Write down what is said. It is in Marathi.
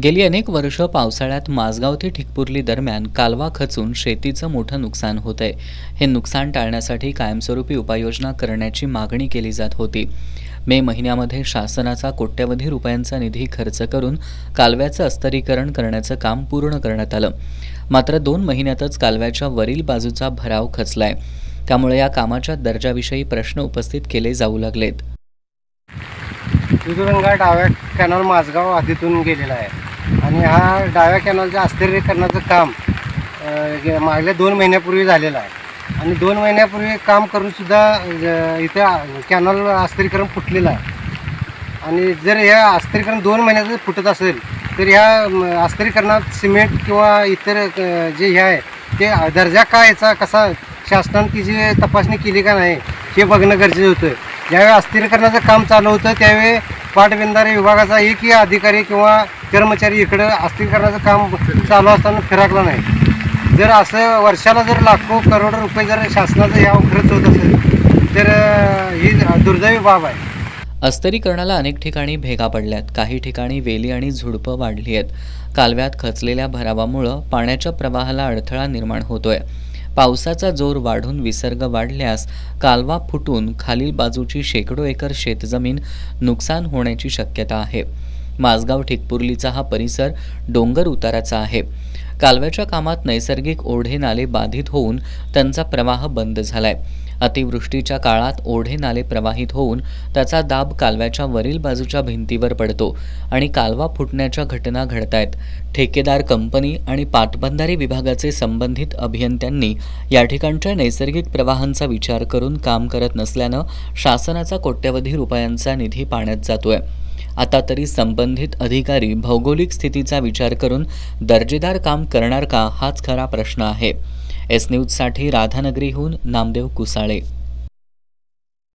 गेली अनेक वर्ष पावसाळ्यात माझगाव ते ठिकपुर्ली दरम्यान कालवा खचून शेतीचं मोठं नुकसान होतंय। हे नुकसान टाळण्यासाठी कायमस्वरूपी उपाययोजना करण्याची मागणी केली जात होती। मे महिन्यामध्ये शासनाचा कोट्यवधी रुपयांचा निधी खर्च करून कालव्याचं अस्तरीकरण करण्याचं काम पूर्ण करण्यात आलं। मात्र 2 महिन्यातच कालव्याच्या वरील बाजूचा भराव खचलाय। त्यामुळे या कामाच्या दर्जाविषयी प्रश्न उपस्थित केले जाऊ लागलेत। विदुरंगा डाव्या कॅनल माझगाव आधीतून गेलेला आहे आणि हा डाव्या कॅनलचं अस्थिरीकरणाचं काम मागल्या 2 महिन्यापूर्वी झालेलं आहे आणि 2 महिन्यापूर्वी काम करूनसुद्धा इथं कॅनल अस्थिरीकरण फुटलेलं आहे। आणि जर ह्या अस्थिरीकरण 2 महिन्यातच फुटत असेल तर ह्या अस्थिरीकरणात सिमेंट किंवा इतर जे हे आहे ते दर्जा का याचा कसा शासनाने तिची तपासणी केली का नाही हे बघणं गरजेचं होतं। ज्यावेळी अस्थिरीकरणाचं काम चालू होतं त्यावेळी पाटबंधारे विभागाचा एकही अधिकारी किंवा कर्मचारी इकडं अस्थिरीकरणाचं काम चालू असताना फिरकला नाही। जर असं वर्षाला जर लाखो करोड रुपये जर शासनाचं यावर खर्च होत असेल तर ही दुर्दैवी बाब आहे। अस्तरीकरणाला अनेक ठिकाणी भेगा पडल्यात, काही ठिकाणी वेली आणि झुडपं वाढली आहेत। कालव्यात खचलेल्या भरावामुळे पाण्याच्या प्रवाहाला अडथळा निर्माण होतोय। पावसाचा जोर वाढून विसर्ग वाढल्यास कालवा फुटून खालील बाजूची शेकडो एकर शेतजमीन नुकसान होण्याची शक्यता आहे। माझगाव ठिकपुर्लीचा हा परिसर डोंगर उताराचा आहे। कालव्याच्या कामात नैसर्गिक ओढे नाले बाधित होऊन त्यांचा प्रवाह बंद झालाय। अतिवृष्टीच्या काळात ओढे नाले प्रवाहित होऊन त्याचा दाब कालव्याच्या वरील बाजूच्या भिंतीवर पडतो आणि कालवा फुटण्याच्या घटना घडतायत। ठेकेदार कंपनी आणि पाटबंधारे विभागाचे संबंधित अभियंत्यांनी या ठिकाणच्या नैसर्गिक प्रवाहांचा विचार करून काम करत नसल्यानं शासनाचा कोट्यवधी रुपयांचा निधी पाण्यात जातोय। आता तरी संबंधित अधिकारी भौगोलिक स्थितीचा विचार करून दर्जेदार काम करणार का हाच खरा प्रश्न आहे। एस न्यूजसाठी राधानगरीहून नामदेव कुसाळे।